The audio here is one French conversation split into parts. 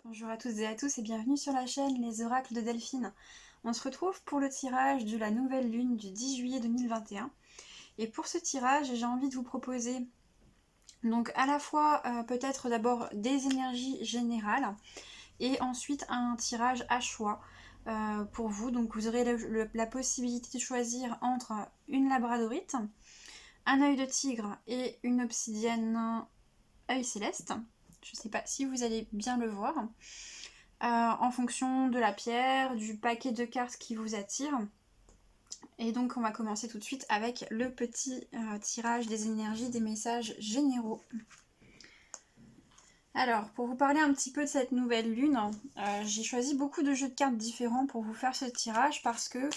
Bonjour à toutes et à tous et bienvenue sur la chaîne Les Oracles de Delphine. On se retrouve pour le tirage de la nouvelle lune du 10 juillet 2021. Et pour ce tirage, j'ai envie de vous proposer donc à la fois peut-être d'abord des énergies générales et ensuite un tirage à choix pour vous. Donc vous aurez la possibilité de choisir entre une labradorite, un œil de tigre et une obsidienne œil céleste. Je ne sais pas si vous allez bien le voir. En fonction de la pierre, du paquet de cartes qui vous attire. Et donc on va commencer tout de suite avec le petit tirage des énergies, des messages généraux. Alors, pour vous parler un petit peu de cette nouvelle lune, j'ai choisi beaucoup de jeux de cartes différents pour vous faire ce tirage parce que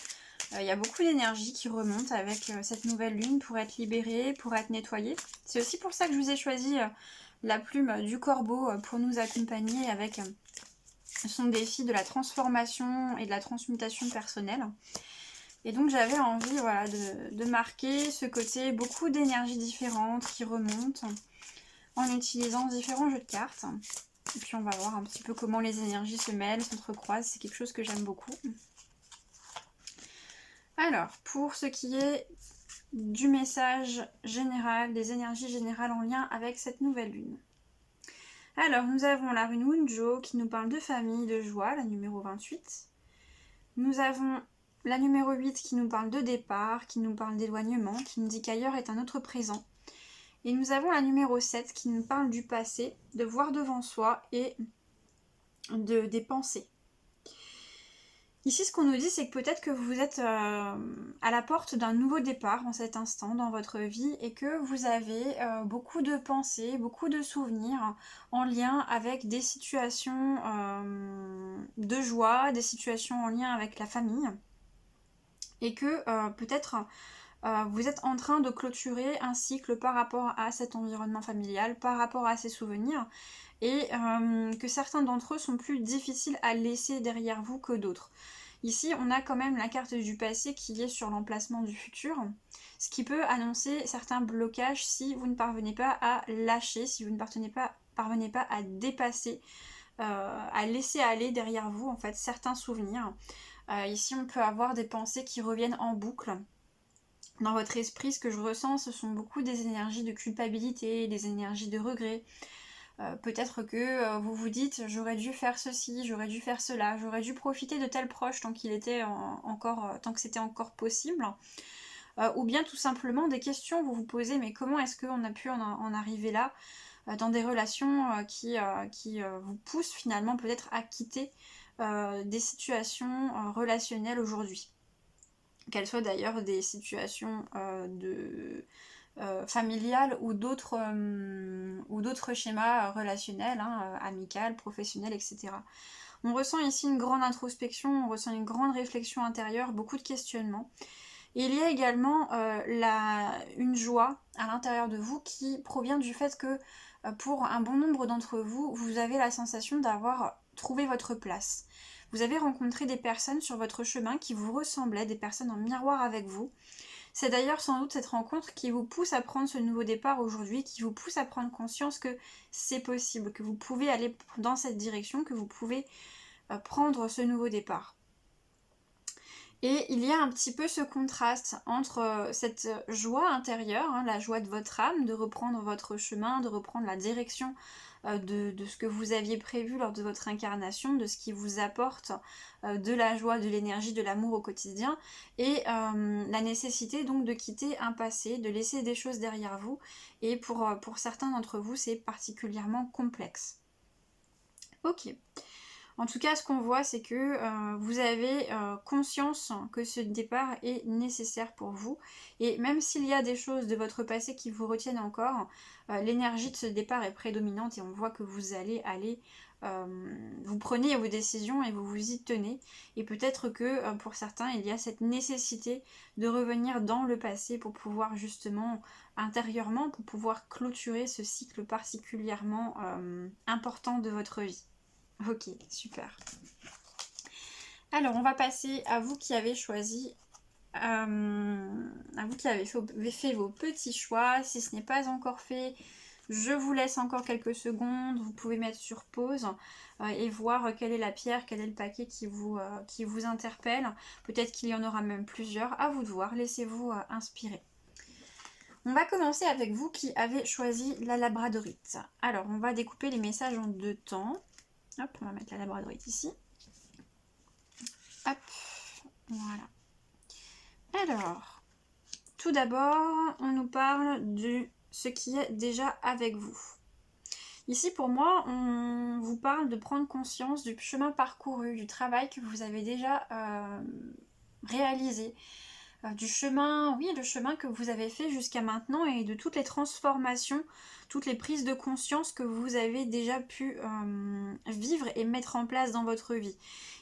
il y a beaucoup d'énergie qui remonte avec cette nouvelle lune pour être libérée, pour être nettoyée. C'est aussi pour ça que je vous ai choisi la plume du corbeau pour nous accompagner avec son défi de la transformation et de la transmutation personnelle. Et donc j'avais envie voilà, de marquer ce côté, beaucoup d'énergies différentes qui remontent en utilisant différents jeux de cartes. Et puis on va voir un petit peu comment les énergies se mêlent, s'entrecroisent, c'est quelque chose que j'aime beaucoup. Alors, pour ce qui est du message général, des énergies générales en lien avec cette nouvelle lune. Alors, nous avons la rune Wunjo qui nous parle de famille, de joie, la numéro 28. Nous avons la numéro 8 qui nous parle de départ, qui nous parle d'éloignement, qui nous dit qu'ailleurs est un autre présent. Et nous avons la numéro 7 qui nous parle du passé, de voir devant soi et des pensées. Ici, ce qu'on nous dit, c'est que peut-être que vous êtes à la porte d'un nouveau départ en cet instant dans votre vie et que vous avez beaucoup de pensées, beaucoup de souvenirs en lien avec des situations de joie, des situations en lien avec la famille et que peut-être vous êtes en train de clôturer un cycle par rapport à cet environnement familial, par rapport à ces souvenirs et que certains d'entre eux sont plus difficiles à laisser derrière vous que d'autres. Ici, on a quand même la carte du passé qui est sur l'emplacement du futur, ce qui peut annoncer certains blocages si vous ne parvenez pas à lâcher, si vous ne parvenez pas à dépasser, à laisser aller derrière vous en fait certains souvenirs. Ici, on peut avoir des pensées qui reviennent en boucle. Dans votre esprit, ce que je ressens, ce sont beaucoup des énergies de culpabilité, des énergies de regret. Peut-être que vous vous dites j'aurais dû faire ceci, j'aurais dû faire cela, j'aurais dû profiter de tel proche tant qu'il était tant que c'était encore possible. Ou bien tout simplement des questions vous vous posez, mais comment est-ce qu'on a pu en arriver là dans des relations qui vous poussent finalement peut-être à quitter des situations relationnelles aujourd'hui. Qu'elles soient d'ailleurs des situations familiales ou d'autres schémas relationnels, amicales, professionnels, etc. On ressent ici une grande introspection, on ressent une grande réflexion intérieure, beaucoup de questionnements. Et il y a également une joie à l'intérieur de vous qui provient du fait que pour un bon nombre d'entre vous, vous avez la sensation d'avoir trouvé votre place. Vous avez rencontré des personnes sur votre chemin qui vous ressemblaient, des personnes en miroir avec vous. C'est d'ailleurs sans doute cette rencontre qui vous pousse à prendre ce nouveau départ aujourd'hui, qui vous pousse à prendre conscience que c'est possible, que vous pouvez aller dans cette direction, que vous pouvez prendre ce nouveau départ. Et il y a un petit peu ce contraste entre cette joie intérieure, la joie de votre âme, de reprendre votre chemin, de reprendre la direction de ce que vous aviez prévu lors de votre incarnation, de ce qui vous apporte de la joie, de l'énergie, de l'amour au quotidien, et la nécessité donc de quitter un passé, de laisser des choses derrière vous, et pour certains d'entre vous c'est particulièrement complexe. Ok. En tout cas, ce qu'on voit, c'est que vous avez conscience que ce départ est nécessaire pour vous. Et même s'il y a des choses de votre passé qui vous retiennent encore, l'énergie de ce départ est prédominante et on voit que vous allez aller... vous prenez vos décisions et vous vous y tenez. Et peut-être que pour certains, il y a cette nécessité de revenir dans le passé pour pouvoir justement, intérieurement, pour pouvoir clôturer ce cycle particulièrement important de votre vie. Ok, super. Alors, on va passer à vous qui avez choisi, à vous qui avez fait vos petits choix. Si ce n'est pas encore fait, Je vous laisse encore quelques secondes, vous pouvez mettre sur pause et voir quelle est la pierre, quel est le paquet qui vous interpelle. Peut-être qu'il y en aura même plusieurs, à vous de voir, laissez-vous inspirer. On va commencer avec vous qui avez choisi la labradorite. Alors, on va découper les messages en 2 temps. Hop, on va mettre la labradorite ici. Hop, voilà. Alors, tout d'abord, on nous parle de ce qui est déjà avec vous. Ici, pour moi, on vous parle de prendre conscience du chemin parcouru, du travail que vous avez déjà réalisé, du chemin, oui, le chemin que vous avez fait jusqu'à maintenant et de toutes les transformations, toutes les prises de conscience que vous avez déjà pu vivre et mettre en place dans votre vie.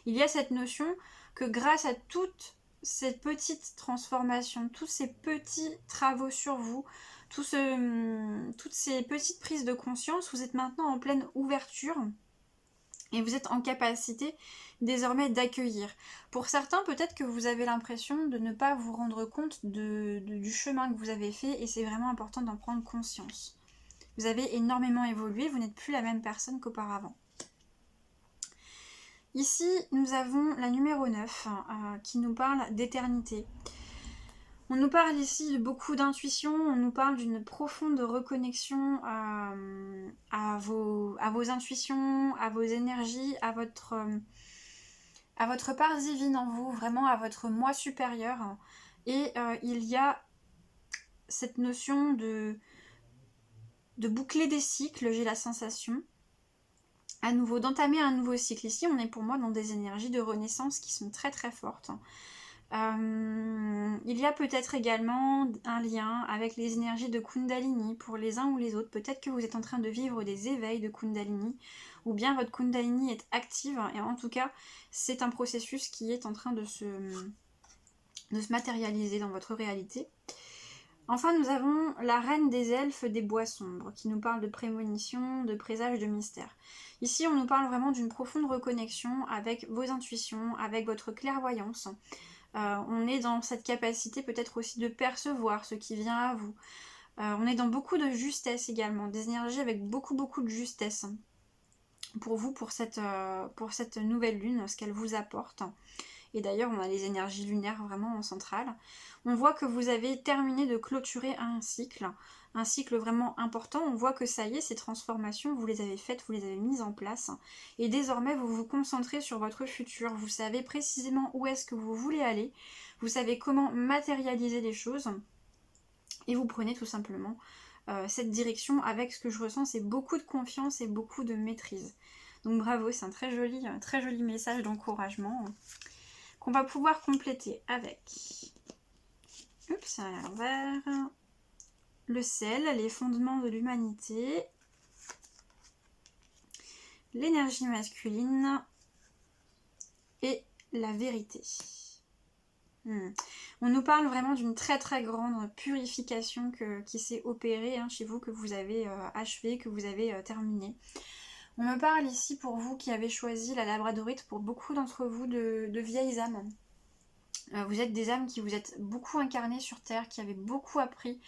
Il y a cette notion que grâce à toutes ces petites transformations, tous ces petits travaux sur vous, toutes ces petites prises de conscience, vous êtes maintenant en pleine ouverture et vous êtes en capacité désormais d'accueillir. Pour certains, peut-être que vous avez l'impression de ne pas vous rendre compte du chemin que vous avez fait et c'est vraiment important d'en prendre conscience. Vous avez énormément évolué, vous n'êtes plus la même personne qu'auparavant. Ici, nous avons la numéro 9 qui nous parle d'éternité. On nous parle ici de beaucoup d'intuition, on nous parle d'une profonde reconnexion à vos intuitions, à vos énergies, à votre part divine en vous, vraiment à votre moi supérieur. Et il y a cette notion de boucler des cycles, j'ai la sensation. À nouveau, d'entamer un nouveau cycle. Ici, on est pour moi dans des énergies de renaissance qui sont très très fortes. Il y a peut-être également un lien avec les énergies de Kundalini pour les uns ou les autres. Peut-être que vous êtes en train de vivre des éveils de Kundalini ou bien votre Kundalini est active et en tout cas c'est un processus qui est en train de se matérialiser dans votre réalité. Enfin, nous avons la reine des elfes des bois sombres qui nous parle de prémonition, de présage, de mystère. Ici, on nous parle vraiment d'une profonde reconnexion avec vos intuitions, avec votre clairvoyance. On est dans cette capacité peut-être aussi de percevoir ce qui vient à vous. On est dans beaucoup de justesse également, des énergies avec beaucoup de justesse pour vous, pour cette nouvelle lune, ce qu'elle vous apporte. Et d'ailleurs, on a les énergies lunaires vraiment en centrale. On voit que vous avez terminé de clôturer un cycle vraiment important. On voit que ça y est, ces transformations, vous les avez faites, vous les avez mises en place. Et désormais, vous vous concentrez sur votre futur. Vous savez précisément où est-ce que vous voulez aller. Vous savez comment matérialiser les choses. Et vous prenez tout simplement cette direction avec ce que je ressens, c'est beaucoup de confiance et beaucoup de maîtrise. Donc bravo, c'est un très joli message d'encouragement qu'on va pouvoir compléter avec... Oups, à l'envers. Le sel, les fondements de l'humanité, l'énergie masculine et la vérité. On nous parle vraiment d'une très grande purification qui s'est opérée chez vous, que vous avez achevé, que vous avez terminé. On me parle ici pour vous qui avez choisi la labradorite, pour beaucoup d'entre vous de vieilles âmes. Vous êtes des âmes qui vous êtes beaucoup incarnées sur Terre, qui avez beaucoup appris.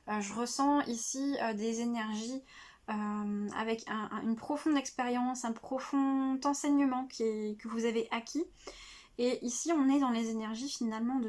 Je ressens ici des énergies avec une profonde expérience, un profond enseignement que vous avez acquis. Et ici, on est dans les énergies finalement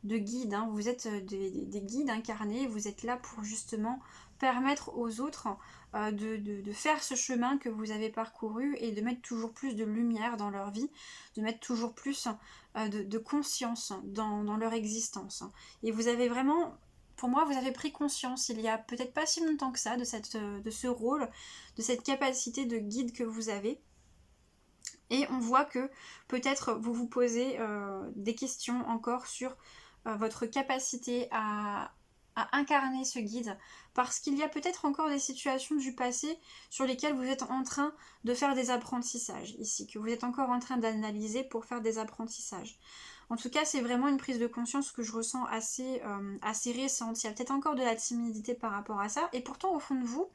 de guides. Vous êtes des guides incarnés, vous êtes là pour justement permettre aux autres de faire ce chemin que vous avez parcouru et de mettre toujours plus de lumière dans leur vie, de mettre toujours plus de conscience dans leur existence. Et vous avez vraiment... Pour moi, vous avez pris conscience, il y a peut-être pas si longtemps que ça, de ce rôle, de cette capacité de guide que vous avez. Et on voit que peut-être vous vous posez des questions encore sur votre capacité à incarner ce guide. Parce qu'il y a peut-être encore des situations du passé sur lesquelles vous êtes en train de faire des apprentissages ici, que vous êtes encore en train d'analyser pour faire des apprentissages. En tout cas, c'est vraiment une prise de conscience que je ressens assez récente. Il y a peut-être encore de la timidité par rapport à ça. Et pourtant, au fond de vous,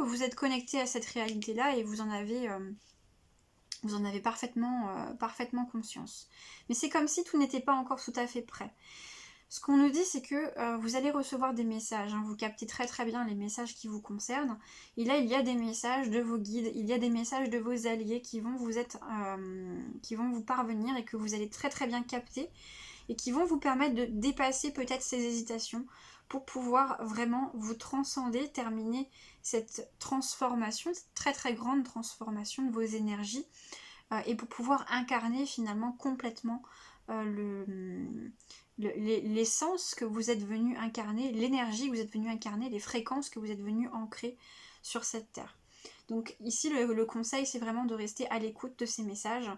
vous êtes connecté à cette réalité-là et vous en avez parfaitement conscience. Mais c'est comme si tout n'était pas encore tout à fait prêt. Ce qu'on nous dit, c'est que vous allez recevoir des messages, hein, vous captez très très bien les messages qui vous concernent. Et là, il y a des messages de vos guides, il y a des messages de vos alliés qui vont qui vont vous parvenir et que vous allez très très bien capter et qui vont vous permettre de dépasser peut-être ces hésitations pour pouvoir vraiment vous transcender, terminer cette transformation, cette très très grande transformation de vos énergies et pour pouvoir incarner finalement complètement l'essence que vous êtes venu incarner, l'énergie que vous êtes venu incarner, les fréquences que vous êtes venu ancrer sur cette terre. Donc ici le conseil c'est vraiment de rester à l'écoute de ces messages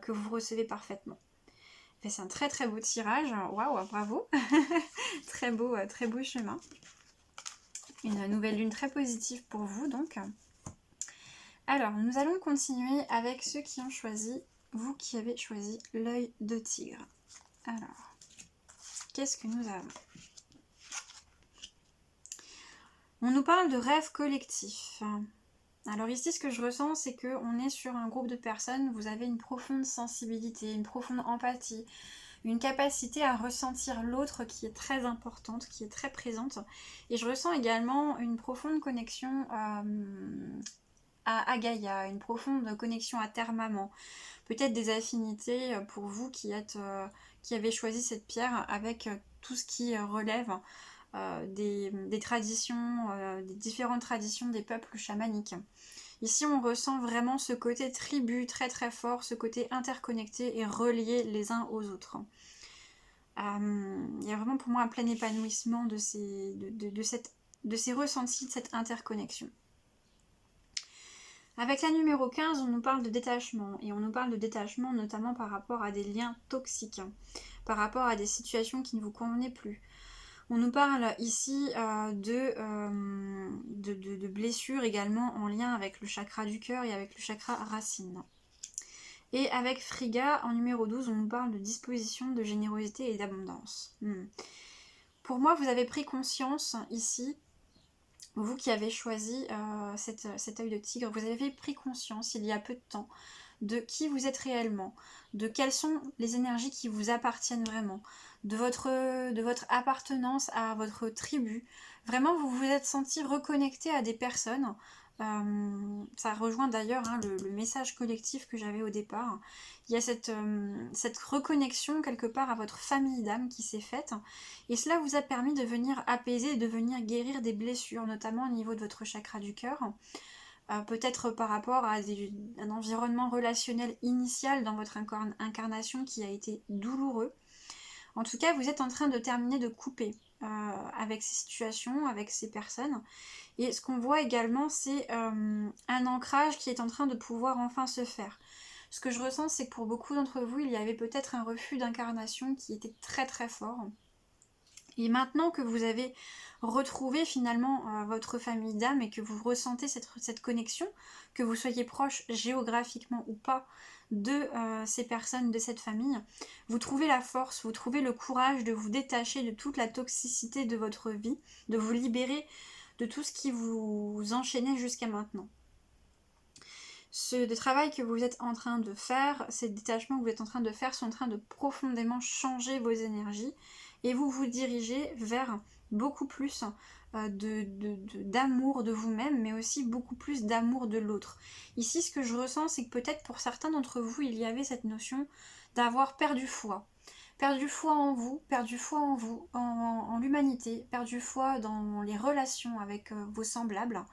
que vous recevez parfaitement. C'est un très très beau tirage, waouh, bravo. très beau chemin. Une nouvelle lune très positive pour vous donc. Alors nous allons continuer avec ceux qui ont choisi, vous qui avez choisi l'œil de tigre. Alors, qu'est-ce que nous avons? On nous parle de rêve collectif. Alors ici, ce que je ressens, c'est qu'on est sur un groupe de personnes, vous avez une profonde sensibilité, une profonde empathie, une capacité à ressentir l'autre qui est très importante, qui est très présente. Et je ressens également une profonde connexion à Gaïa, une profonde connexion à Terre Maman. Peut-être des affinités pour vous qui avez choisi cette pierre avec tout ce qui relève des traditions, des différentes traditions des peuples chamaniques. Ici, on ressent vraiment ce côté tribu très très fort, ce côté interconnecté et relié les uns aux autres. Il y a vraiment pour moi un plein épanouissement de ces ressentis, de cette interconnexion. Avec la numéro 15, on nous parle de détachement, et on nous parle de détachement notamment par rapport à des liens toxiques, par rapport à des situations qui ne vous convenaient plus. On nous parle ici de blessures également en lien avec le chakra du cœur et avec le chakra racine. Et avec Frigga, en numéro 12, on nous parle de disposition, de générosité et d'abondance. Pour moi, vous avez pris conscience ici, vous qui avez choisi cet œil de tigre, vous avez pris conscience il y a peu de temps de qui vous êtes réellement, de quelles sont les énergies qui vous appartiennent vraiment, de votre appartenance à votre tribu. Vraiment, vous vous êtes senti reconnecté à des personnes. Ça rejoint d'ailleurs le message collectif que j'avais au départ. Il y a cette reconnexion quelque part à votre famille d'âme qui s'est faite. Et cela vous a permis de venir apaiser et de venir guérir des blessures, notamment au niveau de votre chakra du cœur. Peut-être par rapport à un environnement relationnel initial dans votre incarnation qui a été douloureux. En tout cas, vous êtes en train de terminer de couper avec ces situations, avec ces personnes. Et ce qu'on voit également, c'est un ancrage qui est en train de pouvoir enfin se faire. Ce que je ressens, c'est que pour beaucoup d'entre vous, il y avait peut-être un refus d'incarnation qui était très très fort. Et maintenant que vous avez retrouvé finalement votre famille d'âme et que vous ressentez cette connexion, que vous soyez proche géographiquement ou pas de ces personnes, de cette famille, vous trouvez la force, vous trouvez le courage de vous détacher de toute la toxicité de votre vie, de vous libérer de tout ce qui vous enchaînait jusqu'à maintenant. Ce travail que vous êtes en train de faire, ces détachements que vous êtes en train de faire sont en train de profondément changer vos énergies et vous vous dirigez vers beaucoup plus d'amour de vous-même, mais aussi beaucoup plus d'amour de l'autre. Ici, ce que je ressens, c'est que peut-être pour certains d'entre vous, il y avait cette notion d'avoir perdu foi. Perdu foi en vous, perdu foi en vous, en l'humanité, perdu foi dans les relations avec vos semblables,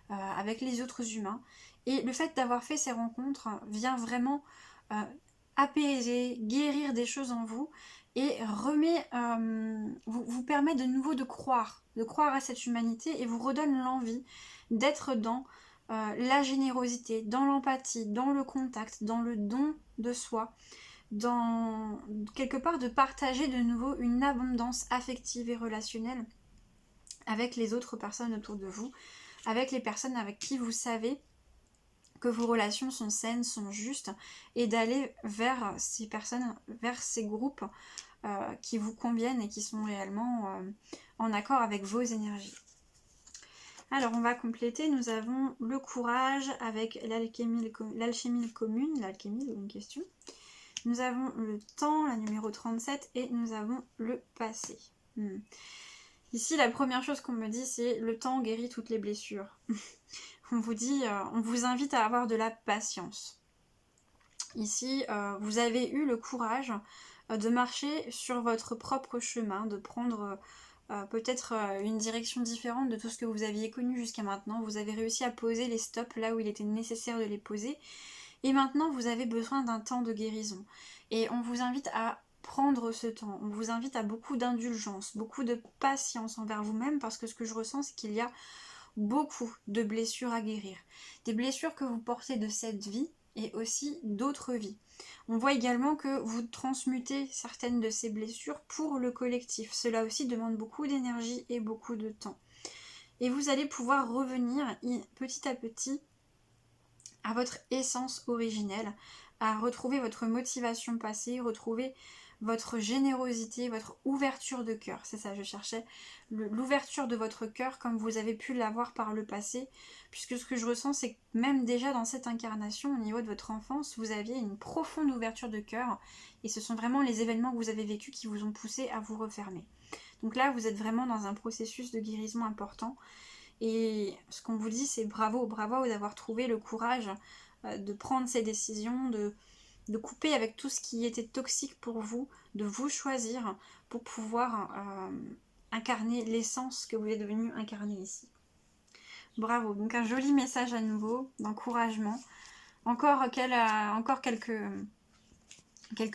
avec les autres humains. Et le fait d'avoir fait ces rencontres vient vraiment apaiser, guérir des choses en vous et vous permet de nouveau de croire à cette humanité et vous redonne l'envie d'être dans la générosité, dans l'empathie, dans le contact, dans le don de soi, dans quelque part de partager de nouveau une abondance affective et relationnelle avec les autres personnes autour de vous, avec les personnes avec qui vous savez que vos relations sont saines, sont justes, et d'aller vers ces personnes, vers ces groupes qui vous conviennent et qui sont réellement en accord avec vos énergies. Alors on va compléter, nous avons le courage avec l'alchimie commune, l'alchimie, une question. Nous avons le temps, la numéro 37, et nous avons le passé. Ici, la première chose qu'on me dit, c'est le temps guérit toutes les blessures. On vous dit, on vous invite à avoir de la patience. Ici, vous avez eu le courage de marcher sur votre propre chemin, de prendre peut-être une direction différente de tout ce que vous aviez connu jusqu'à maintenant. Vous avez réussi à poser les stops là où il était nécessaire de les poser. Et maintenant, vous avez besoin d'un temps de guérison. Et on vous invite à prendre ce temps. On vous invite à beaucoup d'indulgence, beaucoup de patience envers vous-même, parce que ce que je ressens, c'est qu'il y a beaucoup de blessures à guérir. Des blessures que vous portez de cette vie et aussi d'autres vies. On voit également que vous transmutez certaines de ces blessures pour le collectif. Cela aussi demande beaucoup d'énergie et beaucoup de temps. Et vous allez pouvoir revenir petit à petit à votre essence originelle, à retrouver votre motivation passée, retrouver votre générosité, votre ouverture de cœur. C'est ça, je cherchais l'ouverture de votre cœur comme vous avez pu l'avoir par le passé, puisque ce que je ressens, c'est que même déjà dans cette incarnation, au niveau de votre enfance, vous aviez une profonde ouverture de cœur, et ce sont vraiment les événements que vous avez vécus qui vous ont poussé à vous refermer. Donc là, vous êtes vraiment dans un processus de guérison important. Et ce qu'on vous dit, c'est bravo, bravo d'avoir trouvé le courage de prendre ces décisions, de couper avec tout ce qui était toxique pour vous, de vous choisir pour pouvoir incarner l'essence que vous êtes devenu incarner ici. Bravo, donc un joli message à nouveau, d'encouragement. Encore quelques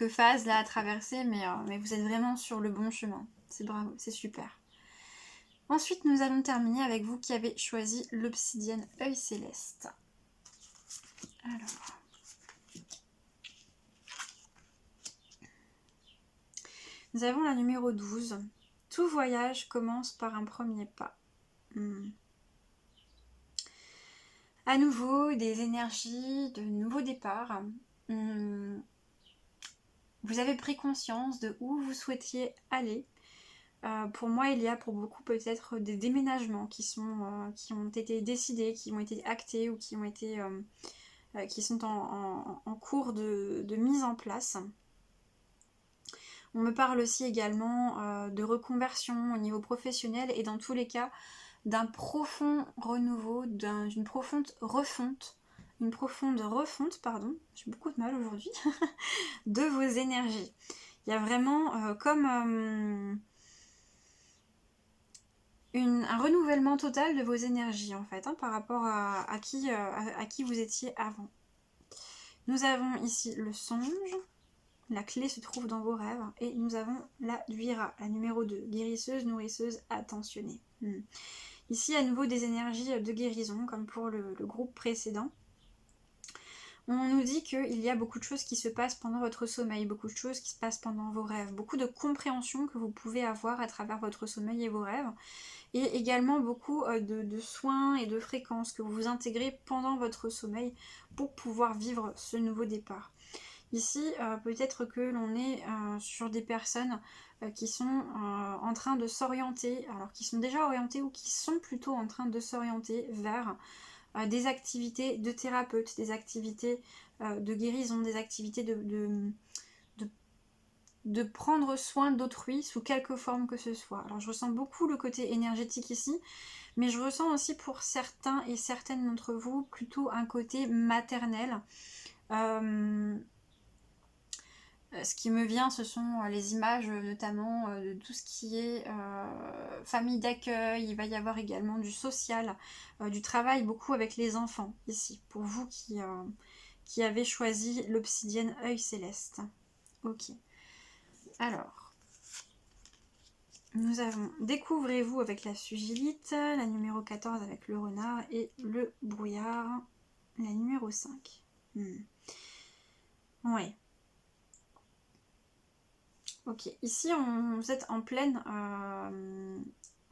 phases là à traverser, mais vous êtes vraiment sur le bon chemin. C'est bravo, c'est super. Ensuite, nous allons terminer avec vous qui avez choisi l'obsidienne œil céleste. Alors, nous avons la numéro 12. Tout voyage commence par un premier pas. À nouveau, des énergies de nouveau départ. Vous avez pris conscience de où vous souhaitiez aller. Pour moi, il y a pour beaucoup peut-être des déménagements qui ont été décidés, qui ont été actés ou qui sont en cours de mise en place. On me parle aussi également de reconversion au niveau professionnel et dans tous les cas d'un profond renouveau, d'une profonde refonte, j'ai beaucoup de mal aujourd'hui, de vos énergies. Il y a vraiment un renouvellement total de vos énergies en fait, par rapport à qui vous étiez avant. Nous avons ici le songe, la clé se trouve dans vos rêves, et nous avons la Duira, la numéro 2, guérisseuse, nourrisseuse, attentionnée. Ici à nouveau des énergies de guérison comme pour le groupe précédent. On nous dit qu'il y a beaucoup de choses qui se passent pendant votre sommeil, beaucoup de choses qui se passent pendant vos rêves, beaucoup de compréhension que vous pouvez avoir à travers votre sommeil et vos rêves, et également beaucoup de soins et de fréquences que vous intégrez pendant votre sommeil pour pouvoir vivre ce nouveau départ. Ici, peut-être que l'on est sur des personnes qui sont en train de s'orienter, alors qui sont déjà orientées ou qui sont plutôt en train de s'orienter vers des activités de thérapeute, des activités de guérison, des activités de prendre soin d'autrui sous quelque forme que ce soit. Alors je ressens beaucoup le côté énergétique ici, mais je ressens aussi pour certains et certaines d'entre vous plutôt un côté maternel. Ce qui me vient, ce sont les images notamment de tout ce qui est famille d'accueil. Il va y avoir également du social, du travail beaucoup avec les enfants ici, pour vous qui avez choisi l'obsidienne œil céleste. Ok. Alors, nous avons Découvrez-vous avec la sugilite, la numéro 14 avec le renard et le brouillard, la numéro 5. Ouais. Ok, ici vous êtes en pleine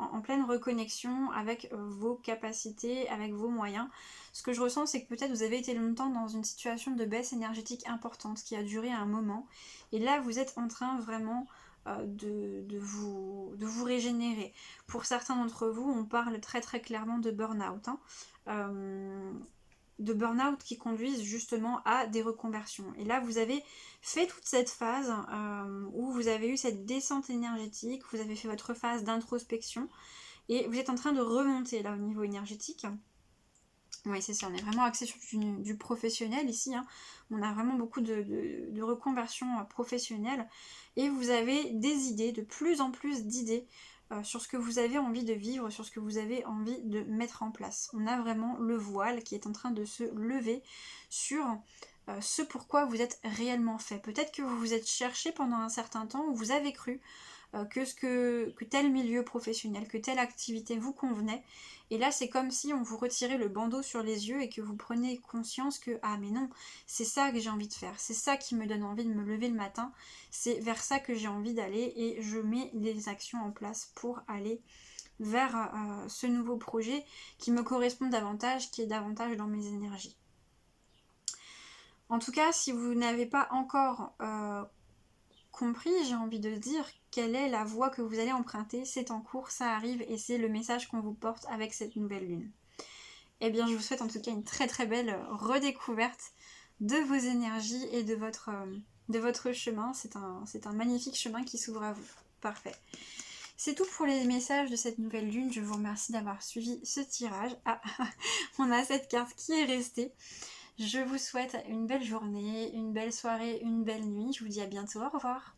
reconnexion avec vos capacités, avec vos moyens. Ce que je ressens, c'est que peut-être vous avez été longtemps dans une situation de baisse énergétique importante qui a duré un moment. Et là, vous êtes en train vraiment de vous régénérer. Pour certains d'entre vous, on parle très très clairement de burn-out. burn-out qui conduisent justement à des reconversions. Et là, vous avez fait toute cette phase où vous avez eu cette descente énergétique, vous avez fait votre phase d'introspection et vous êtes en train de remonter là au niveau énergétique. Oui, c'est ça, on est vraiment axé sur du professionnel ici, hein. On a vraiment beaucoup de reconversion professionnelle et vous avez des idées, de plus en plus d'idées sur ce que vous avez envie de vivre, sur ce que vous avez envie de mettre en place. On a vraiment le voile qui est en train de se lever sur ce pourquoi vous êtes réellement fait. Peut-être que vous vous êtes cherché pendant un certain temps, où vous avez cru que tel milieu professionnel, que telle activité vous convenait. Et là, c'est comme si on vous retirait le bandeau sur les yeux et que vous preniez conscience que ah mais non, c'est ça que j'ai envie de faire, c'est ça qui me donne envie de me lever le matin, c'est vers ça que j'ai envie d'aller et je mets des actions en place pour aller vers ce nouveau projet qui me correspond davantage, qui est davantage dans mes énergies. En tout cas, si vous n'avez pas encore compris, j'ai envie de dire, quelle est la voie que vous allez emprunter, c'est en cours, ça arrive et c'est le message qu'on vous porte avec cette nouvelle lune. Eh bien, je vous souhaite en tout cas une très très belle redécouverte de vos énergies et de votre chemin. C'est un magnifique chemin qui s'ouvre à vous. Parfait. C'est tout pour les messages de cette nouvelle lune. Je vous remercie d'avoir suivi ce tirage. Ah, on a cette carte qui est restée. Je vous souhaite une belle journée, une belle soirée, une belle nuit. Je vous dis à bientôt. Au revoir.